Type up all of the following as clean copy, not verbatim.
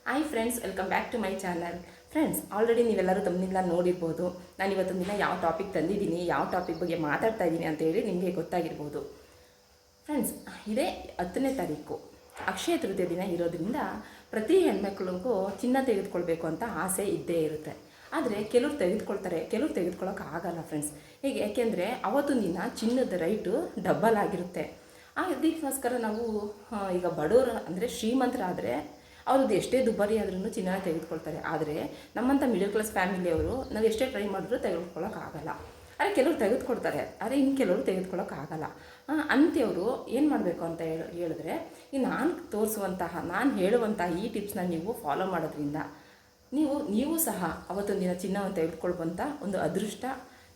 Hi friends, welcome back to my channel. Friends, already ನೀವೆಲ್ಲರೂ ತಮ್ಮನಿಂದ ನೋಡಿರ್ಬೋದು. ನಾನು ಇವತ್ತೊಂದು ದಿನ ಯಾವ ಟಾಪಿಕ್ ತಂದಿದ್ದೀನಿ, ಯಾವ ಟಾಪಿಕ್ ಬಗ್ಗೆ ಮಾತಾಡ್ತಾ ಇದ್ದೀನಿ ಅಂತೇಳಿ ನಿಮಗೆ ಗೊತ್ತಾಗಿರ್ಬೋದು. ಫ್ರೆಂಡ್ಸ್, ಇದೇ 10ನೇ ತಾರೀಕು ಅಕ್ಷಯ ತೃತೀಯ ದಿನ ಇರೋದ್ರಿಂದ ಪ್ರತಿ ಹೆಣ್ಮಕ್ಳಿಗೂ ಚಿನ್ನ ತೆಗೆದುಕೊಳ್ಬೇಕು ಅಂತ ಆಸೆ ಇದ್ದೇ ಇರುತ್ತೆ. ಆದರೆ ಕೆಲವ್ರು ತೆಗೆದುಕೊಳ್ತಾರೆ, ಕೆಲವ್ರು ತೆಗೆದುಕೊಳ್ಳೋಕ್ಕಾಗಲ್ಲ ಫ್ರೆಂಡ್ಸ್. ಹೇಗೆ? ಯಾಕೆಂದರೆ ಅವತ್ತೊಂದು ದಿನ ಚಿನ್ನದ ರೈಟು ಡಬಲ್ ಆಗಿರುತ್ತೆ. ಅದಕ್ಕೋಸ್ಕರ ನಾವು ಈಗ ಬಡವರು ಅಂದರೆ ಶ್ರೀಮಂತರಾದರೆ ಅವ್ರದ್ದು ಎಷ್ಟೇ ದುಬಾರಿ ಆದ್ರೂ ಚಿನ್ನ ತೆಗೆದುಕೊಳ್ತಾರೆ. ಆದರೆ ನಮ್ಮಂಥ ಮಿಡಲ್ ಕ್ಲಾಸ್ ಫ್ಯಾಮಿಲಿಯವರು ನಾವು ಎಷ್ಟೇ ಟ್ರೈ ಮಾಡಿದ್ರೂ ತೆಗೆದುಕೊಳ್ಳೋಕ್ಕಾಗಲ್ಲ. ಆದರೆ ಕೆಲವರು ತೆಗೆದುಕೊಳ್ತಾರೆ, ಆದರೆ ಇನ್ನು ಕೆಲವರು ತೆಗೆದುಕೊಳ್ಳೋಕ್ಕಾಗಲ್ಲ. ಅಂಥವ್ರು ಏನು ಮಾಡಬೇಕು ಅಂತ ಹೇಳಿದ್ರೆ, ಈ ನಾನು ಹೇಳುವಂತಹ ಈ ಟಿಪ್ಸ್ನ ನೀವು ಫಾಲೋ ಮಾಡೋದ್ರಿಂದ ನೀವು ಸಹ ಅವತ್ತೊಂದು ದಿನ ಚಿನ್ನವನ್ನು ತೆಗೆದುಕೊಳ್ಳುವಂಥ ಒಂದು ಅದೃಷ್ಟ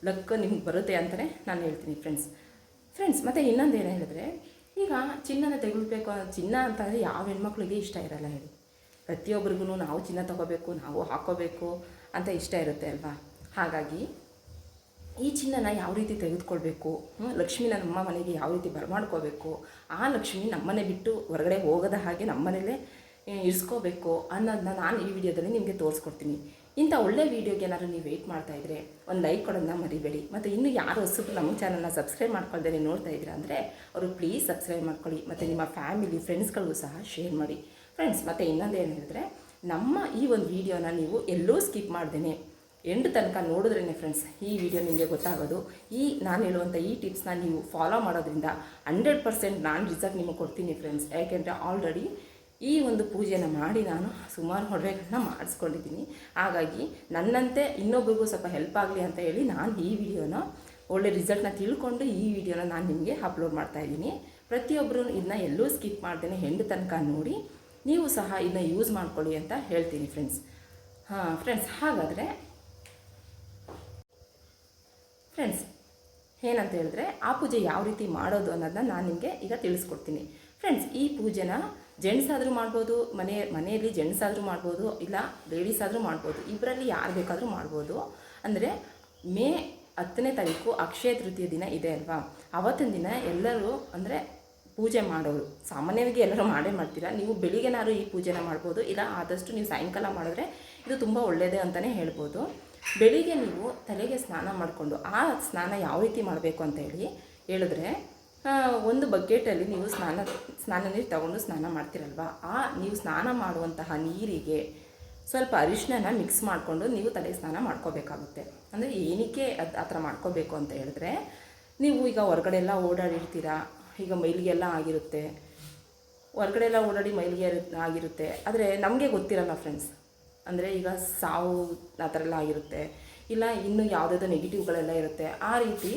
ಲಕ್ ನಿಮ್ಗೆ ಬರುತ್ತೆ ಅಂತಲೇ ನಾನು ಹೇಳ್ತೀನಿ ಫ್ರೆಂಡ್ಸ್. ಮತ್ತು ಇನ್ನೊಂದು ಏನು ಹೇಳಿದ್ರೆ, ಈಗ ಚಿನ್ನನ ತೆಗೆದುಬೇಕು, ಚಿನ್ನ ಅಂತಂದರೆ ಯಾವ ಹೆಣ್ಮಕ್ಳಿಗೆ ಇಷ್ಟ ಇರಲ್ಲ ಹೇಳಿ. ಪ್ರತಿಯೊಬ್ಬರಿಗೂ ನಾವು ಚಿನ್ನ ತೊಗೋಬೇಕು, ನಾವು ಹಾಕ್ಕೋಬೇಕು ಅಂತ ಇಷ್ಟ ಇರುತ್ತೆ ಅಲ್ವಾ. ಹಾಗಾಗಿ ಈ ಚಿನ್ನನ ಯಾವ ರೀತಿ ತೆಗೆದುಕೊಳ್ಬೇಕು, ಲಕ್ಷ್ಮಿನ ನಮ್ಮ ಮನೆಗೆ ಯಾವ ರೀತಿ ಬರಮಾಡ್ಕೋಬೇಕು, ಆ ಲಕ್ಷ್ಮಿ ನಮ್ಮನೆ ಬಿಟ್ಟು ಹೊರಗಡೆ ಹೋಗದ ಹಾಗೆ ನಮ್ಮನೇಲೇ ಇರಿಸ್ಕೋಬೇಕು ಅನ್ನೋದನ್ನ ನಾನು ಈ ವಿಡಿಯೋದಲ್ಲಿ ನಿಮಗೆ ತೋರಿಸ್ಕೊಡ್ತೀನಿ. ಇಂಥ ಒಳ್ಳೆ ವೀಡಿಯೋಗೆ ಏನಾದರೂ ನೀವು ವೆಯ್ಟ್ ಮಾಡ್ತಾಯಿದ್ರೆ ಒಂದು ಲೈಕ್ ಕೊಡೋದನ್ನ ಮರಿಬೇಡಿ. ಮತ್ತು ಇನ್ನೂ ಯಾರು ಹೊಸಬ್ರು ನಮ್ಮ ಚಾನಲ್ನ ಸಬ್ಸ್ಕ್ರೈಬ್ ಮಾಡ್ಕೊಳ್ದೇ ನೋಡ್ತಾ ಇದ್ದೀರಾ ಅಂದರೆ ಅವರು ಪ್ಲೀಸ್ ಸಬ್ಸ್ಕ್ರೈಬ್ ಮಾಡ್ಕೊಳ್ಳಿ. ಮತ್ತು ನಿಮ್ಮ ಫ್ಯಾಮಿಲಿ ಫ್ರೆಂಡ್ಸ್ಗಳಿಗೂ ಸಹ ಶೇರ್ ಮಾಡಿ ಫ್ರೆಂಡ್ಸ್. ಮತ್ತು ಇನ್ನೊಂದು ಏನು ಹೇಳಿದ್ರೆ, ನಮ್ಮ ಈ ಒಂದು ವಿಡಿಯೋನ ನೀವು ಎಲ್ಲೂ ಸ್ಕಿಪ್ ಮಾಡ್ದೇನೆ ಎಂಡ್ ತನಕ ನೋಡಿದ್ರೇ ಫ್ರೆಂಡ್ಸ್ ಈ ವಿಡಿಯೋ ನಿಮಗೆ ಗೊತ್ತಾಗೋದು. ನಾನು ಹೇಳುವಂಥ ಈ ಟಿಪ್ಸ್ನ ನೀವು ಫಾಲೋ ಮಾಡೋದ್ರಿಂದ 100% ನಾನು ರಿಸಲ್ಟ್ ನಿಮಗೆ ಕೊಡ್ತೀನಿ ಫ್ರೆಂಡ್ಸ್. ಯಾಕೆಂದರೆ ಆಲ್ರೆಡಿ ಈ ಒಂದು ಪೂಜೆನ ಮಾಡಿ ನಾನು ಸುಮಾರು ಒಡವೆಗಳನ್ನ ಮಾಡಿಸ್ಕೊಂಡಿದ್ದೀನಿ. ಹಾಗಾಗಿ ನನ್ನಂತೆ ಇನ್ನೊಬ್ರಿಗೂ ಸ್ವಲ್ಪ ಹೆಲ್ಪ್ ಆಗಲಿ ಅಂತ ಹೇಳಿ ನಾನು ಈ ವಿಡಿಯೋನ ಒಳ್ಳೆ ರಿಸಲ್ಟ್ನ ತಿಳ್ಕೊಂಡು ಈ ವಿಡಿಯೋನ ನಾನು ನಿಮಗೆ ಅಪ್ಲೋಡ್ ಮಾಡ್ತಾಯಿದ್ದೀನಿ. ಪ್ರತಿಯೊಬ್ಬರು ಇದನ್ನ ಎಲ್ಲೂ ಸ್ಕಿಪ್ ಮಾಡ್ದೇನೆ ಎಂಡ್ ತನಕ ನೋಡಿ ನೀವು ಸಹ ಇದನ್ನ ಯೂಸ್ ಮಾಡ್ಕೊಳ್ಳಿ ಅಂತ ಹೇಳ್ತೀನಿ ಫ್ರೆಂಡ್ಸ್. ಹಾಗಾದರೆ ಫ್ರೆಂಡ್ಸ್ ಏನಂತ ಹೇಳಿದ್ರೆ, ಆ ಪೂಜೆ ಯಾವ ರೀತಿ ಮಾಡೋದು ಅನ್ನೋದನ್ನ ನಾನು ನಿಮಗೆ ಈಗ ತಿಳಿಸ್ಕೊಡ್ತೀನಿ ಫ್ರೆಂಡ್ಸ್. ಈ ಪೂಜೆನ ಜೆಂಟ್ಸ್ ಆದರೂ ಮಾಡ್ಬೋದು, ಮನೆಯಲ್ಲಿ ಜೆಂಟ್ಸ್ ಆದರೂ ಮಾಡ್ಬೋದು, ಇಲ್ಲ ಲೇಡೀಸ್ ಆದರೂ ಮಾಡ್ಬೋದು, ಇಬ್ಬರಲ್ಲಿ ಯಾರು ಬೇಕಾದರೂ ಮಾಡ್ಬೋದು. ಅಂದರೆ ಮೇ 10ನೇ ತಾರೀಕು ಅಕ್ಷಯ ತೃತೀಯ ದಿನ ಇದೆ ಅಲ್ವಾ. ಅವತ್ತಿನ ದಿನ ಎಲ್ಲರೂ ಅಂದರೆ ಪೂಜೆ ಮಾಡೋರು ಸಾಮಾನ್ಯವಾಗಿ ಎಲ್ಲರೂ ಮಾಡ್ತೀರಾ. ನೀವು ಬೆಳಿಗ್ಗೆನಾದ್ರು ಈ ಪೂಜೆನ ಮಾಡ್ಬೋದು, ಇಲ್ಲ ಆದಷ್ಟು ನೀವು ಸಾಯಂಕಾಲ ಮಾಡಿದ್ರೆ ಇದು ತುಂಬ ಒಳ್ಳೆಯದೇ ಅಂತಲೇ ಹೇಳ್ಬೋದು. ಬೆಳಿಗ್ಗೆ ನೀವು ತಲೆಗೆ ಸ್ನಾನ ಮಾಡಿಕೊಂಡು, ಆ ಸ್ನಾನ ಯಾವ ರೀತಿ ಮಾಡಬೇಕು ಅಂತ ಹೇಳಿದ್ರೆ, ಒಂದು ಬಕೆಟಲ್ಲಿ ನೀವು ಸ್ನಾನ ನೀರು ತಗೊಂಡು ಸ್ನಾನ ಮಾಡ್ತೀರಲ್ವ, ನೀವು ಸ್ನಾನ ಮಾಡುವಂತಹ ನೀರಿಗೆ ಸ್ವಲ್ಪ ಅರಿಶಿನ ಮಿಕ್ಸ್ ಮಾಡಿಕೊಂಡು ನೀವು ತಲೆಗೆ ಸ್ನಾನ ಮಾಡ್ಕೋಬೇಕಾಗುತ್ತೆ. ಅಂದರೆ ಏನಕ್ಕೆ ಆ ಥರ ಮಾಡ್ಕೋಬೇಕು ಅಂತ ಹೇಳಿದ್ರೆ, ನೀವು ಈಗ ಹೊರಗಡೆ ಎಲ್ಲ ಓಡಾಡಿರ್ತೀರಾ, ಈಗ ಮೈಲಿಗೆಲ್ಲ ಆಗಿರುತ್ತೆ, ಹೊರಗಡೆ ಎಲ್ಲ ಓಡಾಡಿ ಮೈಲಿಗೆ ಆಗಿರುತ್ತೆ. ಆದರೆ ನಮಗೆ ಗೊತ್ತಿರಲ್ಲ ಫ್ರೆಂಡ್ಸ್. ಅಂದರೆ ಈಗ ಸಾವು ಆ ಥರ ಎಲ್ಲ ಆಗಿರುತ್ತೆ, ಇಲ್ಲ ಇನ್ನೂ ಯಾವುದಾದ್ರು ನೆಗೆಟಿವ್ಗಳೆಲ್ಲ ಇರುತ್ತೆ. ಆ ರೀತಿ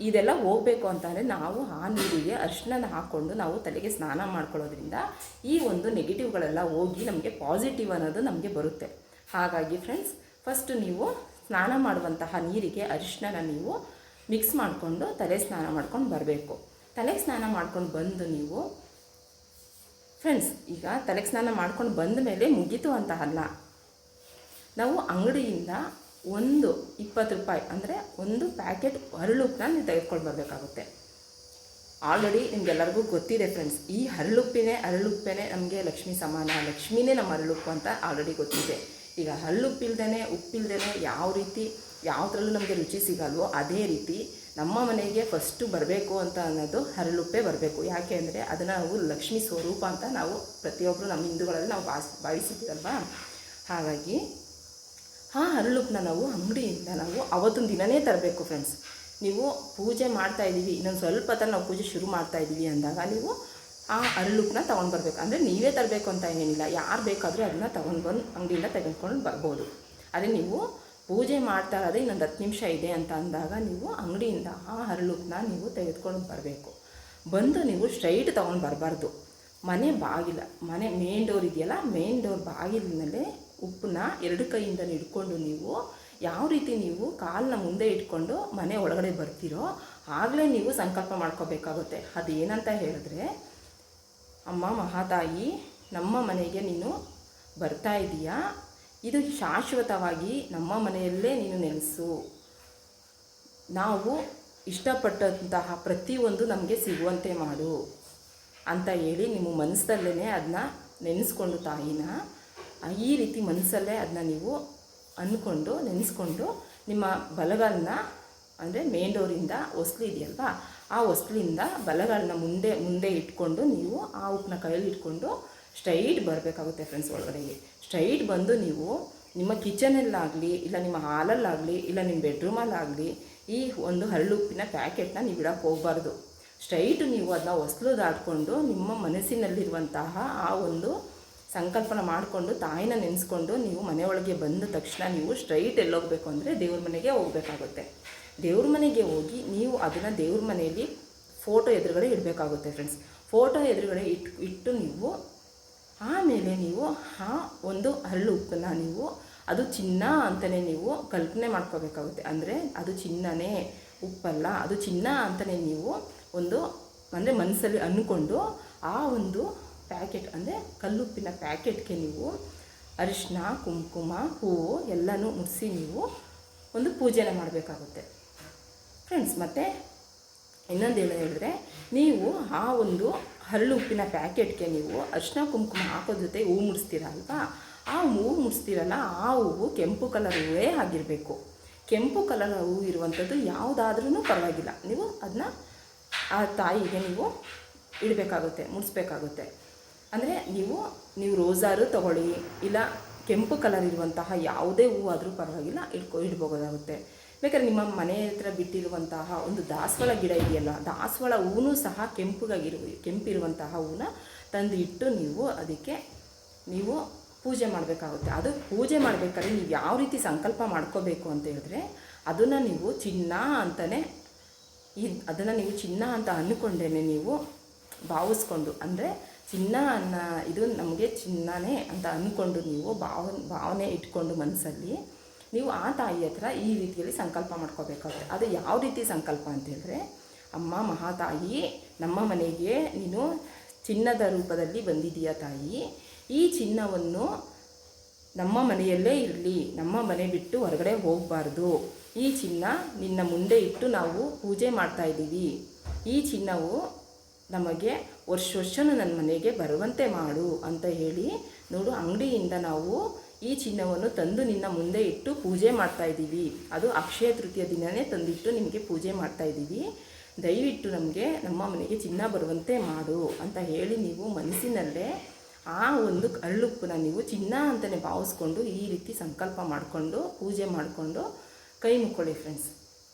ಇದೆಲ್ಲ ಹೋಗಬೇಕು ಅಂತಂದರೆ ನಾವು ಆ ನೀರಿಗೆ ಅರಿಶಿನ ಹಾಕ್ಕೊಂಡು ನಾವು ತಲೆಗೆ ಸ್ನಾನ ಮಾಡ್ಕೊಳ್ಳೋದ್ರಿಂದ ಈ ಒಂದು ನೆಗೆಟಿವ್ಗಳೆಲ್ಲ ಹೋಗಿ ನಮಗೆ ಪಾಸಿಟಿವ್ ಅನ್ನೋದು ನಮಗೆ ಬರುತ್ತೆ. ಹಾಗಾಗಿ ಫ್ರೆಂಡ್ಸ್, ಫಸ್ಟ್ ನೀವು ಸ್ನಾನ ಮಾಡುವಂತಹ ನೀರಿಗೆ ಅರಿಶಿನ ನೀವು ಮಿಕ್ಸ್ ಮಾಡಿಕೊಂಡು ತಲೆ ಸ್ನಾನ ಮಾಡ್ಕೊಂಡು ಬರಬೇಕು. ತಲೆಗೆ ಸ್ನಾನ ಮಾಡ್ಕೊಂಡು ಬಂದು ನೀವು ಫ್ರೆಂಡ್ಸ್, ಈಗ ತಲೆಗೆ ಸ್ನಾನ ಮಾಡ್ಕೊಂಡು ಬಂದ ಮೇಲೆ ಮುಗೀತು ಅಂತ ಅಲ್ಲ, ನಾವು ಅಂಗಡಿಯಿಂದ ಒಂದು 20 ರೂಪಾಯಿ ಅಂದರೆ ಒಂದು ಪ್ಯಾಕೆಟ್ ಹರಳುಪ್ಪನ್ನ ನೀವು ತೆಗೆದುಕೊಂಡು ಬರಬೇಕಾಗುತ್ತೆ. ಆಲ್ರೆಡಿ ನಿಮಗೆಲ್ಲರಿಗೂ ಗೊತ್ತಿದೆ ಫ್ರೆಂಡ್ಸ್, ಈ ಹರಳುಪ್ಪೇ ನಮಗೆ ಲಕ್ಷ್ಮಿ ಸಮಾನ, ಲಕ್ಷ್ಮಿನೇ ನಮ್ಮ ಹರಳುಪ್ಪು ಅಂತ ಆಲ್ರೆಡಿ ಗೊತ್ತಿದೆ. ಈಗ ಹರಳುಪ್ಪಿಲ್ದೇ ಉಪ್ಪಿಲ್ದೇ ಯಾವ ರೀತಿ ಯಾವುದ್ರಲ್ಲೂ ನಮಗೆ ರುಚಿ ಸಿಗಲ್ವೋ, ಅದೇ ರೀತಿ ನಮ್ಮ ಮನೆಗೆ ಫಸ್ಟು ಬರಬೇಕು ಅಂತ ಅನ್ನೋದು ಹರಳುಪ್ಪೇ ಬರಬೇಕು. ಯಾಕೆ ಅಂದರೆ ಅದನ್ನು ನಾವು ಲಕ್ಷ್ಮಿ ಸ್ವರೂಪ ಅಂತ ನಾವು ಪ್ರತಿಯೊಬ್ಬರು ನಮ್ಮ ಹಿಂದೂಗಳಲ್ಲಿ ನಾವು ಭಾವಿಸಿದ್ದೀರಲ್ವಾ. ಹಾಗಾಗಿ ಆ ಹರಳುಪ್ಪನ್ನ ನಾವು ಅಂಗಡಿಯಿಂದ ನಾವು ಅವತ್ತೊಂದು ದಿನವೇ ತರಬೇಕು ಫ್ರೆಂಡ್ಸ್. ನೀವು ಪೂಜೆ ಮಾಡ್ತಾಯಿದ್ದೀವಿ, ಇನ್ನೊಂದು ಸ್ವಲ್ಪ ಹೊತ್ತಲ್ಲಿ ನಾವು ಪೂಜೆ ಶುರು ಮಾಡ್ತಾಯಿದ್ದೀವಿ ಅಂದಾಗ ನೀವು ಆ ಹರಳುಪ್ಪನ್ನ ತೊಗೊಂಡು ಬರಬೇಕು. ಅಂದರೆ ನೀವೇ ತರಬೇಕು ಅಂತ ಏನಿಲ್ಲ, ಯಾರು ಬೇಕಾದರೂ ಅದನ್ನು ತೊಗೊಂಡು ಬಂದು ಅಂಗಡಿಯಿಂದ ತೆಗೆದುಕೊಂಡು ಬರ್ಬೋದು. ಅದೇ ನೀವು ಪೂಜೆ ಮಾಡ್ತಾ ಇರೋದೇ ಇನ್ನೊಂದು 10 ನಿಮಿಷ ಇದೆ ಅಂತ ಅಂದಾಗ ನೀವು ಅಂಗಡಿಯಿಂದ ಆ ಹರಳುಪ್ಪನ್ನ ನೀವು ತೆಗೆದುಕೊಂಡು ಬರಬೇಕು. ಬಂದು ನೀವು ಸ್ಟ್ರೈಟ್ ತೊಗೊಂಡು ಬರಬಾರ್ದು. ಮನೆ ಮೇನ್ ಡೋರ್ ಇದೆಯಲ್ಲ, ಮೇನ್ ಡೋರ್ ಬಾಗಿಲಿನಲ್ಲೇ ಉಪ್ಪನ್ನ 2 ಕೈಯಿಂದ ಹಿಡ್ಕೊಂಡು ನೀವು ಯಾವ ರೀತಿ ನೀವು ಕಾಲನ್ನ ಮುಂದೆ ಇಟ್ಕೊಂಡು ಮನೆ ಒಳಗಡೆ ಬರ್ತೀರೋ ಆಗಲೇ ನೀವು ಸಂಕಲ್ಪ ಮಾಡ್ಕೋಬೇಕಾಗುತ್ತೆ. ಅದೇನಂತ ಹೇಳಿದ್ರೆ, ಅಮ್ಮ ಮಹಾತಾಯಿ, ನಮ್ಮ ಮನೆಗೆ ನೀನು ಬರ್ತಾ ಇದೀಯಾ, ಇದು ಶಾಶ್ವತವಾಗಿ ನಮ್ಮ ಮನೆಯಲ್ಲೇ ನೀನು ನೆಲೆಸು, ನಾವು ಇಷ್ಟಪಟ್ಟಂತಹ ಪ್ರತಿಯೊಂದು ನಮಗೆ ಸಿಗುವಂತೆ ಮಾಡು ಅಂತ ಹೇಳಿ ನಿಮ್ಮ ಮನಸ್ಸಲ್ಲೇ ಅದನ್ನ ನೆನೆಸ್ಕೊಂಡು ತಾಯಿನ ಈ ರೀತಿ ಮನಸ್ಸಲ್ಲೇ ಅದನ್ನ ನೀವು ಅಂದ್ಕೊಂಡು ನೆನೆಸ್ಕೊಂಡು ನಿಮ್ಮ ಬಲಗಾಲನ್ನ ಅಂದರೆ ಮೇನ್ ಡೋರಿಂದ ಹೊಸ್ಲು ಇದೆಯಲ್ವಾ, ಆ ಹೊಸ್ಲಿಂದ ಬಲಗಾಲನ್ನ ಮುಂದೆ ಇಟ್ಕೊಂಡು ನೀವು ಆ ಉಪ್ಪನ್ನ ಕೈಯಲ್ಲಿ ಇಟ್ಕೊಂಡು ಸ್ಟ್ರೈಟ್ ಬರಬೇಕಾಗುತ್ತೆ ಫ್ರೆಂಡ್ಸ್. ಒಳಗಡೆಗೆ ಸ್ಟ್ರೈಟ್ ಬಂದು ನೀವು ನಿಮ್ಮ ಕಿಚನಲ್ಲಾಗಲಿ ಇಲ್ಲ ನಿಮ್ಮ ಹಾಲಲ್ಲಾಗಲಿ ಇಲ್ಲ ನಿಮ್ಮ ಬೆಡ್ರೂಮಲ್ಲಾಗಲಿ ಈ ಒಂದು ಹರಳುಪ್ಪಿನ ಪ್ಯಾಕೆಟ್ನ ನೀವು ಇಡಕ್ಕೆ ಹೋಗಬಾರ್ದು. ಸ್ಟ್ರೈಟ್ ನೀವು ಅದನ್ನ ಹೊಸ್ಲು ದಾಟ್ಕೊಂಡು ನಿಮ್ಮ ಮನಸ್ಸಿನಲ್ಲಿರುವಂತಹ ಆ ಒಂದು ಸಂಕಲ್ಪನ ಮಾಡಿಕೊಂಡು ತಾಯಿನ ನೆನೆಸ್ಕೊಂಡು ನೀವು ಮನೆಯೊಳಗೆ ಬಂದ ತಕ್ಷಣ ನೀವು ಸ್ಟ್ರೈಟ್ ಎಲ್ಲೋಗಬೇಕು ಅಂದರೆ ದೇವ್ರ ಮನೆಗೆ ಹೋಗಬೇಕಾಗುತ್ತೆ. ದೇವ್ರ ಮನೆಗೆ ಹೋಗಿ ನೀವು ಅದನ್ನು ದೇವ್ರ ಮನೆಯಲ್ಲಿ ಫೋಟೋ ಎದುರುಗಡೆ ಇಡಬೇಕಾಗುತ್ತೆ ಫ್ರೆಂಡ್ಸ್. ಫೋಟೋ ಎದುರುಗಡೆ ಇಟ್ಟು ನೀವು ಆಮೇಲೆ ನೀವು ಆ ಒಂದು ಹರಳು ಉಪ್ಪನ್ನು ನೀವು ಅದು ಚಿನ್ನ ಅಂತಲೇ ನೀವು ಕಲ್ಪನೆ ಮಾಡ್ಕೋಬೇಕಾಗುತ್ತೆ. ಅಂದರೆ ಅದು ಚಿನ್ನನೇ, ಉಪ್ಪಲ್ಲ, ಅದು ಚಿನ್ನ ಅಂತಲೇ ನೀವು ಒಂದು ಅಂದರೆ ಮನಸ್ಸಲ್ಲಿ ಅಂದ್ಕೊಂಡು ಆ ಒಂದು ಪ್ಯಾಕೆಟ್ ಅಂದರೆ ಕಲ್ಲುಪ್ಪಿನ ಪ್ಯಾಕೆಟ್ಗೆ ನೀವು ಅರಿಶಿನ, ಕುಂಕುಮ, ಹೂವು ಎಲ್ಲನೂ ಮುಡಿಸಿ ನೀವು ಒಂದು ಪೂಜೆನ ಮಾಡಬೇಕಾಗುತ್ತೆ ಫ್ರೆಂಡ್ಸ್. ಮತ್ತು ಇನ್ನೊಂದು ಹೇಳಿದ್ರೆ ನೀವು ಆ ಒಂದು ಹರಳು ಉಪ್ಪಿನ ಪ್ಯಾಕೆಟ್ಗೆ ನೀವು ಅರಿಶಿನ ಕುಂಕುಮ ಹಾಕೋದ್ರ ಜೊತೆ ಹೂವು ಮುಡಿಸ್ತೀರ ಅಲ್ವಾ, ಆ ಹೂವು ಮುಡಿಸ್ತೀರಲ್ಲ ಆ ಹೂವು ಕೆಂಪು ಕಲರ್ ಹೂವೇ ಆಗಿರಬೇಕು. ಕೆಂಪು ಕಲರ್ ಹೂವು ಇರುವಂಥದ್ದು ಯಾವುದಾದ್ರೂ ಪರವಾಗಿಲ್ಲ, ನೀವು ಅದನ್ನ ಆ ತಾಯಿಗೆ ನೀವು ಇಡಬೇಕಾಗುತ್ತೆ, ಮುಡಿಸ್ಬೇಕಾಗುತ್ತೆ. ಅಂದರೆ ನೀವು ರೋಸಾರು ತೊಗೊಳ್ಳಿ, ಇಲ್ಲ ಕೆಂಪು ಕಲರ್ ಇರುವಂತಹ ಯಾವುದೇ ಹೂವು ಆದರೂ ಪರವಾಗಿಲ್ಲ ಇಡ್ಬೋದಾಗುತ್ತೆ. ಬೇಕಾದ್ರೆ ನಿಮ್ಮ ಮನೆ ಹತ್ರ ಬಿಟ್ಟಿರುವಂತಹ ಒಂದು ದಾಸವಾಳ ಗಿಡ ಇದೆಯಲ್ಲ, ದಾಸವಾಳ ಹೂವು ಸಹ ಕೆಂಪಿರುವಂತಹ ಹೂವನ್ನ ತಂದು ಇಟ್ಟು ನೀವು ಅದಕ್ಕೆ ನೀವು ಪೂಜೆ ಮಾಡಬೇಕಾಗುತ್ತೆ. ಅದು ಪೂಜೆ ಮಾಡಬೇಕಾದ್ರೆ ನೀವು ಯಾವ ರೀತಿ ಸಂಕಲ್ಪ ಮಾಡ್ಕೋಬೇಕು ಅಂತ ಹೇಳಿದ್ರೆ ಅದನ್ನು ನೀವು ಚಿನ್ನ ಅಂತಲೇ ಅದನ್ನು ನೀವು ಚಿನ್ನ ಅಂತ ಅಂದ್ಕೊಂಡೇ ನೀವು ಭಾವಿಸ್ಕೊಂಡು, ಅಂದರೆ ಚಿನ್ನ ಇದು ನಮಗೆ ಚಿನ್ನನೇ ಅಂತ ಅಂದ್ಕೊಂಡು ನೀವು ಭಾವನೆ ಇಟ್ಕೊಂಡು ಮನಸ್ಸಲ್ಲಿ ನೀವು ಆ ತಾಯಿ ಹತ್ರ ಈ ರೀತಿಯಲ್ಲಿ ಸಂಕಲ್ಪ ಮಾಡ್ಕೋಬೇಕಾಗುತ್ತೆ. ಅದು ಯಾವ ರೀತಿ ಸಂಕಲ್ಪ ಅಂತ ಹೇಳಿದ್ರೆ, ಅಮ್ಮ ಮಹಾತಾಯಿ, ನಮ್ಮ ಮನೆಗೆ ನೀನು ಚಿನ್ನದ ರೂಪದಲ್ಲಿ ಬಂದಿದೀಯ ತಾಯಿ, ಈ ಚಿನ್ನವನ್ನು ನಮ್ಮ ಮನೆಯಲ್ಲೇ ಇರಲಿ, ನಮ್ಮ ಮನೆ ಬಿಟ್ಟು ಹೊರಗಡೆ ಹೋಗಬಾರ್ದು, ಈ ಚಿನ್ನ ನಿನ್ನ ಮುಂದೆ ಇಟ್ಟು ನಾವು ಪೂಜೆ ಮಾಡ್ತಾಯಿದ್ದೀವಿ, ಈ ಚಿನ್ನವು ನಮಗೆ ವರ್ಷನೂ ನನ್ನ ಮನೆಗೆ ಬರುವಂತೆ ಮಾಡು ಅಂತ ಹೇಳಿ ನೋಡು, ಅಂಗಡಿಯಿಂದ ನಾವು ಈ ಚಿನ್ನವನ್ನು ತಂದು ನಿನ್ನ ಮುಂದೆ ಇಟ್ಟು ಪೂಜೆ ಮಾಡ್ತಾಯಿದ್ದೀವಿ, ಅದು ಅಕ್ಷಯ ತೃತೀಯ ದಿನವೇ ತಂದಿಟ್ಟು ನಿಮಗೆ ಪೂಜೆ ಮಾಡ್ತಾಯಿದ್ದೀವಿ, ದಯವಿಟ್ಟು ನಮಗೆ ನಮ್ಮ ಮನೆಗೆ ಚಿನ್ನ ಬರುವಂತೆ ಮಾಡು ಅಂತ ಹೇಳಿ ನೀವು ಮನಸ್ಸಿನಲ್ಲೇ ಆ ಒಂದು ಹರಳುಪ್ಪನ್ನ ನೀವು ಚಿನ್ನ ಅಂತಲೇ ಭಾವಿಸ್ಕೊಂಡು ಈ ರೀತಿ ಸಂಕಲ್ಪ ಮಾಡಿಕೊಂಡು ಪೂಜೆ ಮಾಡಿಕೊಂಡು ಕೈ ಮುಕ್ಕೊಳ್ಳಿ ಫ್ರೆಂಡ್ಸ್.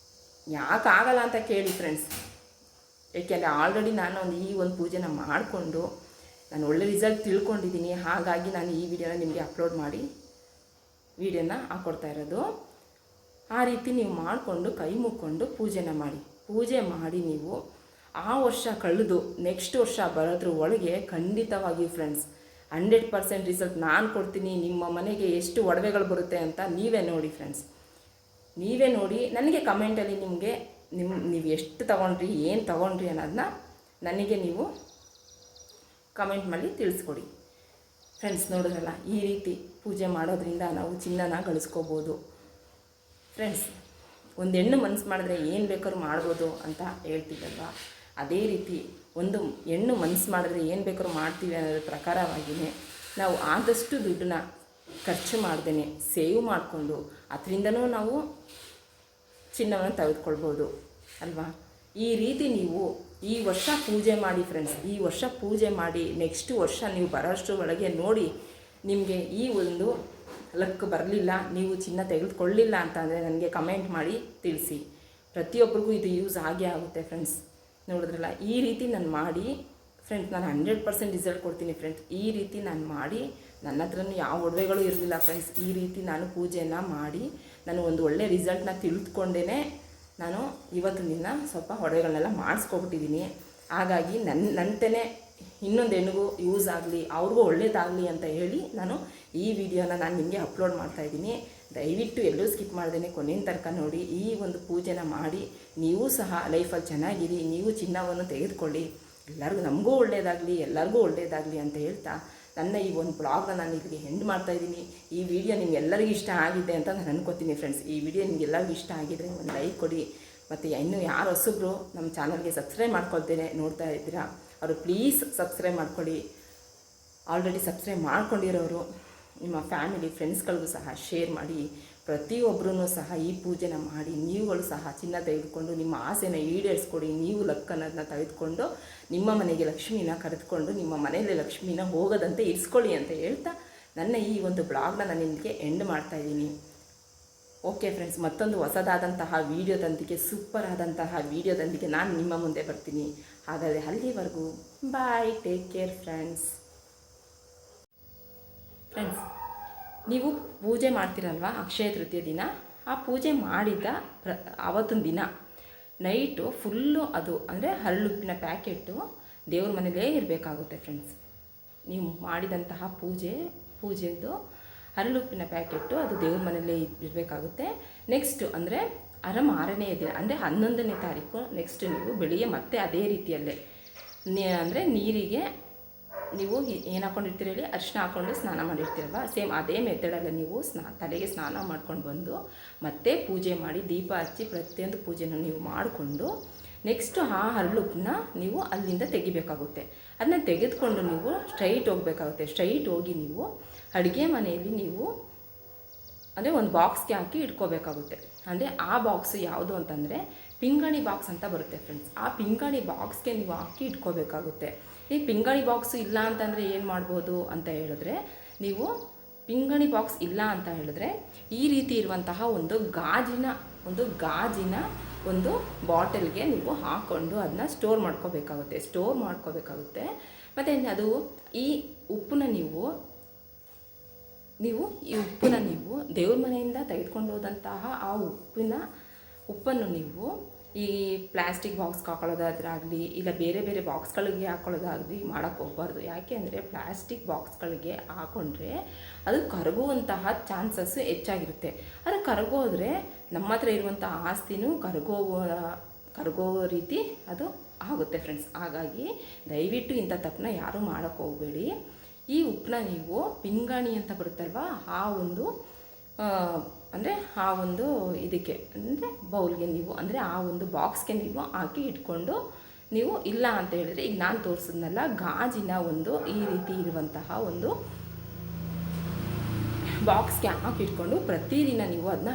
ಯಾಕಾಗಲ್ಲ ಅಂತ ಕೇಳಿ ಫ್ರೆಂಡ್ಸ್, ಏಕೆಂದರೆ ಆಲ್ರೆಡಿ ನಾನು ಈ ಒಂದು ಪೂಜೆನ ಮಾಡಿಕೊಂಡು ನಾನು ಒಳ್ಳೆ ರಿಸಲ್ಟ್ ತಿಳ್ಕೊಂಡಿದ್ದೀನಿ. ಹಾಗಾಗಿ ನಾನು ಈ ವಿಡಿಯೋನ ನಿಮಗೆ ಅಪ್ಲೋಡ್ ಮಾಡಿ ವಿಡಿಯೋನ ಹಾಕ್ಕೊಡ್ತಾ ಇರೋದು. ಆ ರೀತಿ ನೀವು ಮಾಡಿಕೊಂಡು ಕೈ ಮುಕ್ಕೊಂಡು ಪೂಜೆನ ಮಾಡಿ. ಪೂಜೆ ಮಾಡಿ ನೀವು ಆ ವರ್ಷ ಕಳೆದು ನೆಕ್ಸ್ಟ್ ವರ್ಷ ಬರೋದ್ರ ಒಳಗೆ ಖಂಡಿತವಾಗಿ ಫ್ರೆಂಡ್ಸ್ 100% ರಿಸಲ್ಟ್ ನಾನು ಕೊಡ್ತೀನಿ. ನಿಮ್ಮ ಮನೆಗೆ ಎಷ್ಟು ಒಡವೆಗಳು ಬರುತ್ತೆ ಅಂತ ನೀವೇ ನೋಡಿ ಫ್ರೆಂಡ್ಸ್, ನೀವೇ ನೋಡಿ ನನಗೆ ಕಮೆಂಟಲ್ಲಿ ನೀವು ಎಷ್ಟು ತೊಗೊಂಡ್ರಿ, ಏನು ತೊಗೊಂಡ್ರಿ ಅನ್ನೋದನ್ನ ನನಗೆ ನೀವು ಕಮೆಂಟ್ ಮಾಡಿ ತಿಳಿಸ್ಕೊಡಿ ಫ್ರೆಂಡ್ಸ್. ನೋಡಿದ್ರಲ್ಲ, ಈ ರೀತಿ ಪೂಜೆ ಮಾಡೋದ್ರಿಂದ ನಾವು ಚಿನ್ನನ ಗಳಿಸ್ಕೋಬೋದು ಫ್ರೆಂಡ್ಸ್. ಒಂದು ಹೆಣ್ಣು ಮನಸ್ಸು ಮಾಡಿದ್ರೆ ಏನು ಬೇಕಾದ್ರೂ ಮಾಡ್ಬೋದು ಅಂತ ಹೇಳ್ತೀವಲ್ವ, ಅದೇ ರೀತಿ ಒಂದು ಹೆಣ್ಣು ಮನಸ್ಸು ಮಾಡಿದ್ರೆ ಏನು ಬೇಕಾದ್ರೂ ಮಾಡ್ತೀವಿ ಅನ್ನೋದ್ರ ಪ್ರಕಾರವಾಗಿಯೇ ನಾವು ಆದಷ್ಟು ದುಡ್ಡನ್ನ ಖರ್ಚು ಮಾಡ್ದೇ ಸೇವ್ ಮಾಡಿಕೊಂಡು ಅದರಿಂದನೂ ನಾವು ಚಿನ್ನವನ್ನು ತೆಗೆದುಕೊಳ್ಬೋದು ಅಲ್ವಾ. ಈ ರೀತಿ ನೀವು ಈ ವರ್ಷ ಪೂಜೆ ಮಾಡಿ ಫ್ರೆಂಡ್ಸ್, ಈ ವರ್ಷ ಪೂಜೆ ಮಾಡಿ ನೆಕ್ಸ್ಟ್ ವರ್ಷ ನೀವು ಬರೋಷ್ಟರ ಒಳಗೆ ನೋಡಿ, ನಿಮಗೆ ಈ ಒಂದು ಲಕ್ ಬರಲಿಲ್ಲ, ನೀವು ಚಿನ್ನ ತೆಗೆದುಕೊಳ್ಳಿಲ್ಲ ಅಂತಂದರೆ ನನಗೆ ಕಮೆಂಟ್ ಮಾಡಿ ತಿಳಿಸಿ. ಪ್ರತಿಯೊಬ್ಬರಿಗೂ ಇದು ಯೂಸ್ ಆಗೇ ಆಗುತ್ತೆ ಫ್ರೆಂಡ್ಸ್. ನೋಡಿದ್ರಲ್ಲ, ಈ ರೀತಿ ನಾನು ಮಾಡಿ ಫ್ರೆಂಡ್ಸ್, ನಾನು 100% ರಿಸಲ್ಟ್ ಕೊಡ್ತೀನಿ ಫ್ರೆಂಡ್ಸ್. ಈ ರೀತಿ ನಾನು ಮಾಡಿ, ನನ್ನ ಹತ್ರನೂ ಯಾವ ಒಡವೆಗಳು ಇರಲಿಲ್ಲ ಫ್ರೆಂಡ್ಸ್. ಈ ರೀತಿ ನಾನು ಪೂಜೆನ ಮಾಡಿ ನಾನು ಒಂದು ಒಳ್ಳೆ ರಿಸಲ್ಟ್ನ ತಿಳಿದುಕೊಂಡೇ ನಾನು ಇವತ್ತಿನ ದಿನ ಸ್ವಲ್ಪ ಒಡವೆಗಳನ್ನೆಲ್ಲ ಮಾಡಿಸ್ಕೊಬಿಟ್ಟಿದ್ದೀನಿ. ಹಾಗಾಗಿ ನನ್ನಂತೆಯೇ ಇನ್ನೊಂದು ಹೆಣ್ಣಿಗೂ ಯೂಸ್ ಆಗಲಿ, ಅವ್ರಿಗೂ ಒಳ್ಳೇದಾಗಲಿ ಅಂತ ಹೇಳಿ ನಾನು ಈ ವಿಡಿಯೋನ ನಾನು ನಿಮಗೆ ಅಪ್ಲೋಡ್ ಮಾಡ್ತಾಯಿದ್ದೀನಿ. ದಯವಿಟ್ಟು ಎಲ್ಲೂ ಸ್ಕಿಪ್ ಮಾಡ್ದೇ ಕೊನೆಯ ತನಕ ನೋಡಿ. ಈ ಒಂದು ಪೂಜೆನ ಮಾಡಿ ನೀವು ಸಹ ಲೈಫಲ್ಲಿ ಚೆನ್ನಾಗಿರಿ, ನೀವು ಚಿನ್ನವನ್ನು ತೆಗೆದುಕೊಳ್ಳಿ, ಎಲ್ಲರಿಗೂ ನಮಗೂ ಒಳ್ಳೆಯದಾಗಲಿ, ಎಲ್ಲರಿಗೂ ಒಳ್ಳೆಯದಾಗಲಿ ಅಂತ ಹೇಳ್ತಾ ನನ್ನ ಈ ಒಂದು ಬ್ಲಾಗ್ನ ನಾನು ಇಲ್ಲಿಗೆ ಎಂಡ್ ಮಾಡ್ತಾಯಿದ್ದೀನಿ. ಈ ವಿಡಿಯೋ ನಿಮಗೆಲ್ಲರಿಗೂ ಇಷ್ಟ ಆಗಿದೆ ಅಂತ ನಾನು ಅನ್ಕೋತೀನಿ ಫ್ರೆಂಡ್ಸ್. ಈ ವಿಡಿಯೋ ನಿಮಗೆಲ್ಲರಿಗೂ ಇಷ್ಟ ಆಗಿದ್ರೆ ಒಂದು ಲೈಕ್ ಕೊಡಿ. ಮತ್ತು ಇನ್ನೂ ಯಾರು ಹೊಸಬ್ರು ನಮ್ಮ ಚಾನಲ್ಗೆ ಸಬ್ಸ್ಕ್ರೈಬ್ ಮಾಡ್ಕೊಳ್ತೇನೆ ನೋಡ್ತಾ ಇದ್ದೀರಾ, ಅವರು ಪ್ಲೀಸ್ ಸಬ್ಸ್ಕ್ರೈಬ್ ಮಾಡ್ಕೊಳ್ಳಿ ಆಲ್ರೆಡಿ ಸಬ್ಸ್ಕ್ರೈಬ್ ಮಾಡ್ಕೊಂಡಿರೋರು ನಿಮ್ಮ ಫ್ಯಾಮಿಲಿ ಫ್ರೆಂಡ್ಸ್ಗಳಿಗೂ ಸಹ ಶೇರ್ ಮಾಡಿ. ಪ್ರತಿಯೊಬ್ಬರೂ ಸಹ ಈ ಪೂಜೆನ ಮಾಡಿ ನೀವುಗಳು ಸಹ ಚಿನ್ನ ತೆಗೆದುಕೊಂಡು ನಿಮ್ಮ ಆಸೆನ ಈಡೇರಿಸ್ಕೊಡಿ. ನೀವು ಲಕ್ಕನ್ನು ತೆಗೆದುಕೊಂಡು ನಿಮ್ಮ ಮನೆಗೆ ಲಕ್ಷ್ಮೀನ ಕರೆದುಕೊಂಡು ನಿಮ್ಮ ಮನೆಯಲ್ಲಿ ಲಕ್ಷ್ಮೀನ ಹೋಗದಂತೆ ಇರಿಸ್ಕೊಳ್ಳಿ ಅಂತ ಹೇಳ್ತಾ ನನ್ನ ಈ ಒಂದು ಬ್ಲಾಗ್ನ ನಾನು ನಿಮಗೆ ಎಂಡ್ ಮಾಡ್ತಾಯಿದ್ದೀನಿ. ಓಕೆ ಫ್ರೆಂಡ್ಸ್, ಮತ್ತೊಂದು ಹೊಸದಾದಂತಹ ವೀಡಿಯೋದೊಂದಿಗೆ ಸೂಪರ್ ಆದಂತಹ ವೀಡಿಯೋದೊಂದಿಗೆ ನಾನು ನಿಮ್ಮ ಮುಂದೆ ಬರ್ತೀನಿ. ಹಾಗಾದರೆ ಅಲ್ಲಿವರೆಗೂ ಬಾಯ್, ಟೇಕ್ ಕೇರ್ ಫ್ರೆಂಡ್ಸ್. ನೀವು ಪೂಜೆ ಮಾಡ್ತೀರಲ್ವ ಅಕ್ಷಯ ತೃತೀಯ ದಿನ, ಆ ಪೂಜೆ ಮಾಡಿದ ಆವತ್ತಿನ ದಿನ ನೈಟು ಫುಲ್ಲು ಅದು ಅಂದರೆ ಹರಳುಪ್ಪಿನ ಪ್ಯಾಕೆಟು ದೇವ್ರ ಮನೇಲೇ ಇರಬೇಕಾಗುತ್ತೆ ಫ್ರೆಂಡ್ಸ್. ನೀವು ಮಾಡಿದಂತಹ ಪೂಜೆದು ಹರಳುಪ್ಪಿನ ಪ್ಯಾಕೆಟು ಅದು ದೇವ್ರ ಮನೇಲೇ ಇರಬೇಕಾಗುತ್ತೆ. ನೆಕ್ಸ್ಟು ಅಂದರೆ ಮಾರನೇ ದಿನ ಅಂದರೆ 11ನೇ ತಾರೀಕು ನೆಕ್ಸ್ಟ್ ನೀವು ಬೆಳಿಗ್ಗೆ ಮತ್ತೆ ಅದೇ ರೀತಿಯಲ್ಲೇ ಅಂದರೆ ನೀರಿಗೆ ನೀವು ಏನು ಹಾಕ್ಕೊಂಡಿರ್ತೀರಿ ಹೇಳಿ, ಅರಿಶಿನ ಹಾಕ್ಕೊಂಡು ಸ್ನಾನ ಮಾಡಿರ್ತೀರಲ್ವ, ಸೇಮ್ ಅದೇ ಮೆಥಡಲ್ಲಿ ನೀವು ತಲೆಗೆ ಸ್ನಾನ ಮಾಡ್ಕೊಂಡು ಬಂದು ಮತ್ತೆ ಪೂಜೆ ಮಾಡಿ ದೀಪ ಹಚ್ಚಿ ಪ್ರತಿಯೊಂದು ಪೂಜೆನ ನೀವು ಮಾಡಿಕೊಂಡು ನೆಕ್ಸ್ಟು ಆ ಹರಳುಪ್ಪನ್ನ ನೀವು ಅಲ್ಲಿಂದ ತೆಗಿಬೇಕಾಗುತ್ತೆ. ಅದನ್ನ ತೆಗೆದುಕೊಂಡು ನೀವು ಸ್ಟ್ರೈಟ್ ಹೋಗಬೇಕಾಗುತ್ತೆ. ಸ್ಟ್ರೈಟ್ ಹೋಗಿ ನೀವು ಅಡುಗೆ ಮನೆಯಲ್ಲಿ ನೀವು ಅಂದರೆ ಒಂದು ಬಾಕ್ಸ್ಗೆ ಹಾಕಿ ಇಟ್ಕೋಬೇಕಾಗುತ್ತೆ. ಅಂದರೆ ಆ ಬಾಕ್ಸು ಯಾವುದು ಅಂತಂದರೆ ಪಿಂಗಾಣಿ ಬಾಕ್ಸ್ ಅಂತ ಬರುತ್ತೆ ಫ್ರೆಂಡ್ಸ್. ಆ ಪಿಂಗಾಣಿ ಬಾಕ್ಸ್ಗೆ ನೀವು ಹಾಕಿ ಇಟ್ಕೋಬೇಕಾಗುತ್ತೆ. ಈ ಪಿಂಗಾಣಿ ಬಾಕ್ಸು ಇಲ್ಲ ಅಂತಂದರೆ ಏನು ಮಾಡ್ಬೋದು ಅಂತ ಹೇಳಿದ್ರೆ, ನೀವು ಪಿಂಗಾಣಿ ಬಾಕ್ಸ್ ಇಲ್ಲ ಅಂತ ಹೇಳಿದ್ರೆ ಈ ರೀತಿ ಇರುವಂತಹ ಒಂದು ಗಾಜಿನ ಒಂದು ಬಾಟಲ್ಗೆ ನೀವು ಹಾಕ್ಕೊಂಡು ಅದನ್ನ ಸ್ಟೋರ್ ಮಾಡ್ಕೋಬೇಕಾಗುತ್ತೆ. ಮತ್ತು ಅದು ಈ ಉಪ್ಪನ್ನ ನೀವು ಈ ಉಪ್ಪನ್ನ ದೇವ್ರ ಮನೆಯಿಂದ ತೆಗೆದುಕೊಂಡು ಹೋದಂತಹ ಆ ಉಪ್ಪನ್ನು ನೀವು ಈ ಪ್ಲಾಸ್ಟಿಕ್ ಬಾಕ್ಸ್ಗೆ ಹಾಕೊಳ್ಳೋದಾದ್ರಾಗಲಿ ಇಲ್ಲ ಬೇರೆ ಬೇರೆ ಬಾಕ್ಸ್ಗಳಿಗೆ ಹಾಕೊಳ್ಳೋದಾಗಲಿ ಮಾಡೋಕ್ಕೆ ಹೋಗಬಾರ್ದು. ಯಾಕೆ ಅಂದರೆ ಪ್ಲಾಸ್ಟಿಕ್ ಬಾಕ್ಸ್ಗಳಿಗೆ ಹಾಕ್ಕೊಂಡ್ರೆ ಅದು ಕರಗುವಂತಹ ಚಾನ್ಸಸ್ಸು ಹೆಚ್ಚಾಗಿರುತ್ತೆ. ಅದು ಕರಗೋದ್ರೆ ನಮ್ಮ ಹತ್ರ ಇರುವಂಥ ಆಸ್ತಿನೂ ಕರಗೋ ರೀತಿ ಅದು ಆಗುತ್ತೆ ಫ್ರೆಂಡ್ಸ್. ಹಾಗಾಗಿ ದಯವಿಟ್ಟು ಇಂಥ ತಪ್ಪನ್ನ ಯಾರೂ ಮಾಡೋಕ್ಕೆ ಹೋಗಬೇಡಿ. ಈ ಉಪ್ಪನ್ನ ನೀವು ಪಿಂಗಾಣಿ ಅಂತ ಬರುತ್ತಲ್ವ, ಆ ಒಂದು ಇದಕ್ಕೆ ಅಂದರೆ ಬೌಲ್ಗೆ ನೀವು ಅಂದರೆ ಆ ಒಂದು ಬಾಕ್ಸ್ಗೆ ನೀವು ಹಾಕಿ ಇಟ್ಕೊಂಡು ನೀವು ಇಲ್ಲ ಅಂತ ಹೇಳಿದ್ರೆ ಈಗ ನಾನು ತೋರಿಸಿದ್ನಲ್ಲ ಗಾಜಿನ ಒಂದು ಈ ರೀತಿ ಇರುವಂತಹ ಒಂದು ಬಾಕ್ಸ್ಗೆ ಹಾಕಿಟ್ಕೊಂಡು ಪ್ರತಿದಿನ ನೀವು ಅದನ್ನ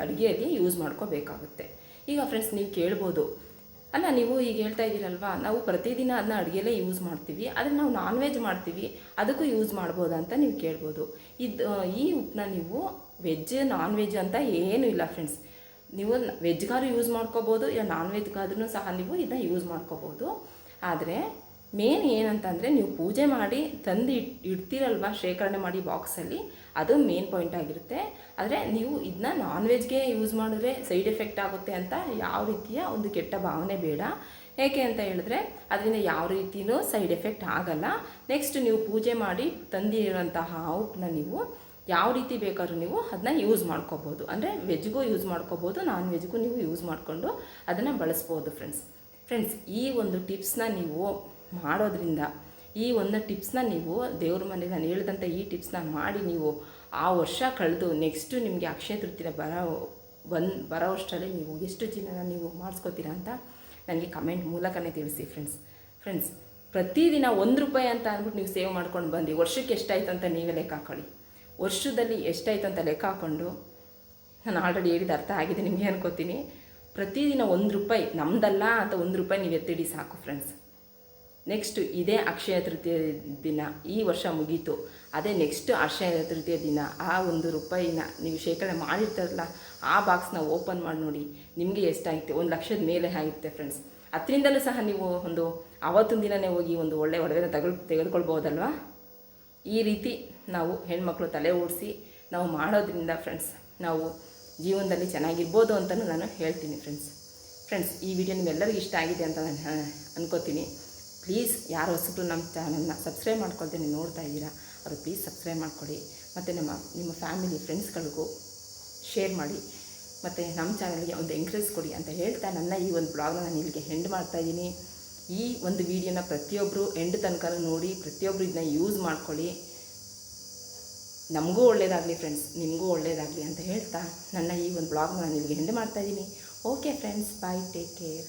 ಅಡುಗೆಯಲ್ಲಿ ಯೂಸ್ ಮಾಡ್ಕೋಬೇಕಾಗುತ್ತೆ. ಈಗ ಫ್ರೆಂಡ್ಸ್ ನೀವು ಕೇಳ್ಬೋದು, ಅಲ್ಲ ನೀವು ಈಗ ಹೇಳ್ತಾ ಇದ್ದೀರಲ್ವಾ ನಾವು ಪ್ರತಿದಿನ ಅದನ್ನ ಅಡುಗೆಯಲ್ಲೇ ಯೂಸ್ ಮಾಡ್ತೀವಿ, ಆದರೆ ನಾವು ನಾನ್ ವೆಜ್ ಮಾಡ್ತೀವಿ ಅದಕ್ಕೂ ಯೂಸ್ ಮಾಡ್ಬೋದಾ ಅಂತ ನೀವು ಕೇಳ್ಬೋದು. ಈ ಉಪ್ಪನ್ನ ನೀವು ವೆಜ್ ನಾನ್ ವೆಜ್ ಅಂತ ಏನೂ ಇಲ್ಲ ಫ್ರೆಂಡ್ಸ್. ನೀವು ವೆಜ್ಗಾದ್ರೂ ಯೂಸ್ ಮಾಡ್ಕೋಬೋದು, ಇಲ್ಲ ನಾನ್ ವೆಜ್ಗಾದ್ರೂ ಸಹ ನೀವು ಇದನ್ನ ಯೂಸ್ ಮಾಡ್ಕೋಬೋದು. ಆದರೆ ಮೇನ್ ಏನಂತಂದರೆ ನೀವು ಪೂಜೆ ಮಾಡಿ ತಂದು ಇಡ್ತೀರಲ್ವ ಶೇಖರಣೆ ಮಾಡಿ ಬಾಕ್ಸಲ್ಲಿ, ಅದು ಮೇನ್ ಪಾಯಿಂಟ್ ಆಗಿರುತ್ತೆ. ಆದರೆ ನೀವು ಇದನ್ನ ನಾನ್ ವೆಜ್ಗೆ ಯೂಸ್ ಮಾಡಿದ್ರೆ ಸೈಡ್ ಎಫೆಕ್ಟ್ ಆಗುತ್ತೆ ಅಂತ ಯಾವ ರೀತಿಯ ಒಂದು ಕೆಟ್ಟ ಭಾವನೆ ಬೇಡ. ಏಕೆ ಅಂತ ಹೇಳಿದ್ರೆ ಅದರಿಂದ ಯಾವ ರೀತಿಯೂ ಸೈಡ್ ಎಫೆಕ್ಟ್ ಆಗಲ್ಲ. ನೆಕ್ಸ್ಟ್ ನೀವು ಪೂಜೆ ಮಾಡಿ ತಂದಿರುವಂತಹ ಉಪ್ಪನ್ನ ನೀವು ಯಾವ ರೀತಿ ಬೇಕಾದ್ರೂ ನೀವು ಅದನ್ನ ಯೂಸ್ ಮಾಡ್ಕೋಬೋದು. ಅಂದರೆ ವೆಜ್ಗೂ ಯೂಸ್ ಮಾಡ್ಕೋಬೋದು, ನಾನ್ ವೆಜ್ಗೂ ನೀವು ಯೂಸ್ ಮಾಡಿಕೊಂಡು ಅದನ್ನು ಬಳಸ್ಬೋದು ಫ್ರೆಂಡ್ಸ್. ಈ ಒಂದು ಟಿಪ್ಸ್ನ ನೀವು ಮಾಡೋದ್ರಿಂದ, ಈ ಒಂದು ಟಿಪ್ಸ್ನ ನೀವು ದೇವ್ರ ಮನೆಗೆ ನಾನು ಹೇಳಿದಂಥ ಈ ಟಿಪ್ಸ್ನ ಮಾಡಿ ನೀವು ಆ ವರ್ಷ ಕಳೆದು ನೆಕ್ಸ್ಟು ನಿಮಗೆ ಅಕ್ಷಯ ತೃತೀಯ ಬರೋ ಅಷ್ಟರಲ್ಲಿ ನೀವು ಎಷ್ಟು ಚಿನ್ನನ ನೀವು ಮಾಡಿಸ್ಕೋತೀರಾ ಅಂತ ನನಗೆ ಕಮೆಂಟ್ ಮೂಲಕನೇ ತಿಳಿಸಿ ಫ್ರೆಂಡ್ಸ್. ಪ್ರತಿದಿನ ₹1 ಅಂತ ಅಂದ್ಬಿಟ್ಟು ನೀವು ಸೇವ್ ಮಾಡ್ಕೊಂಡು ಬಂದು ವರ್ಷಕ್ಕೆ ಎಷ್ಟಾಯ್ತು ಅಂತ ನೀವೇ ಲೆಕ್ಕ ಹಾಕೊಳ್ಳಿ. ವರ್ಷದಲ್ಲಿ ಎಷ್ಟಾಯ್ತು ಅಂತ ಲೆಕ್ಕ ಹಾಕ್ಕೊಂಡು, ನಾನು ಆಲ್ರೆಡಿ ಹೇಳಿದ ಅರ್ಥ ಆಗಿದೆ ನಿಮಗೆ ಅನ್ಕೋತೀನಿ. ಪ್ರತಿದಿನ ₹1 ನಮ್ಮದಲ್ಲ ಅಂತ ₹1 ನೀವು ಎತ್ತಿಡಿ ಸಾಕು ಫ್ರೆಂಡ್ಸ್. ನೆಕ್ಸ್ಟ್ ಇದೇ ಅಕ್ಷಯ ತೃತೀಯ ದಿನ, ಈ ವರ್ಷ ಮುಗೀತು, ಅದೇ ನೆಕ್ಸ್ಟ್ ಅಕ್ಷಯ ತೃತೀಯ ದಿನ ಆ ₹1 ನೀವು ಶೇಖರಣೆ ಮಾಡಿರ್ತಾರಲ್ಲ ಆ ಬಾಕ್ಸ್ನ ಓಪನ್ ಮಾಡಿ ನೋಡಿ, ನಿಮಗೆ ಎಷ್ಟಾಗುತ್ತೆ, 1,00,000 ಮೇಲೆ ಆಗುತ್ತೆ ಫ್ರೆಂಡ್ಸ್. ಅದರಿಂದಲೂ ಸಹ ನೀವು ಒಂದು ಆವತ್ತಿನ ದಿನವೇ ಹೋಗಿ ಒಂದು ಒಳ್ಳೆ ಒಡವೆನ ತೆಗೆದುಕೊಳ್ಬೋದಲ್ವ. ಈ ರೀತಿ ನಾವು ಹೆಣ್ಮಕ್ಳು ತಲೆ ಓಡಿಸಿ ನಾವು ಮಾಡೋದ್ರಿಂದ ಫ್ರೆಂಡ್ಸ್ ನಾವು ಜೀವನದಲ್ಲಿ ಚೆನ್ನಾಗಿರ್ಬೋದು ಅಂತಲೂ ನಾನು ಹೇಳ್ತೀನಿ ಫ್ರೆಂಡ್ಸ್. ಈ ವಿಡಿಯೋ ನಿಮ್ಮೆಲ್ಲರಿಗೂ ಇಷ್ಟ ಆಗಿದೆ ಅಂತ ನಾನು ಅನ್ಕೋತೀನಿ. ಪ್ಲೀಸ್ ಯಾರು ಹೊಸಬ್ರು ನಮ್ಮ ಚಾನಲ್ನ ಸಬ್ಸ್ಕ್ರೈಬ್ ಮಾಡ್ಕೊಳ್ತೇನೆ ನೋಡ್ತಾ ಇದ್ದೀರಾ, ಅವರು ಪ್ಲೀಸ್ ಸಬ್ಸ್ಕ್ರೈಬ್ ಮಾಡ್ಕೊಳ್ಳಿ. ಮತ್ತು ನಿಮ್ಮ ಫ್ಯಾಮಿಲಿ ಫ್ರೆಂಡ್ಸ್ಗಳಿಗೂ ಶೇರ್ ಮಾಡಿ, ಮತ್ತು ನಮ್ಮ ಚಾನಲ್ಗೆ ಒಂದು ಎಂಕರೇಜ್ ಕೊಡಿ ಅಂತ ಹೇಳ್ತಾ ನನ್ನ ಈ ಒಂದು ಬ್ಲಾಗ್ನ ನಾನು ಇಲ್ಲಿಗೆ ಎಂಡ್ ಮಾಡ್ತಾಯಿದ್ದೀನಿ. ಈ ಒಂದು ವಿಡಿಯೋನ ಪ್ರತಿಯೊಬ್ಬರು ಎಂಡ್ ತನಕ ನೋಡಿ, ಪ್ರತಿಯೊಬ್ಬರು ಇದನ್ನ ಯೂಸ್ ಮಾಡ್ಕೊಳ್ಳಿ. ನಮಗೂ ಒಳ್ಳೆಯದಾಗಲಿ ಫ್ರೆಂಡ್ಸ್, ನಿಮಗೂ ಒಳ್ಳೆಯದಾಗಲಿ ಅಂತ ಹೇಳ್ತಾ ನನ್ನ ಈ ಒಂದು ಬ್ಲಾಗ್ನ ನಾನು ಇಲ್ಲಿಗೆ ಎಂಡ್ ಮಾಡ್ತಾಯಿದ್ದೀನಿ. ಓಕೆ ಫ್ರೆಂಡ್ಸ್, ಬಾಯ್, ಟೇಕ್ ಕೇರ್.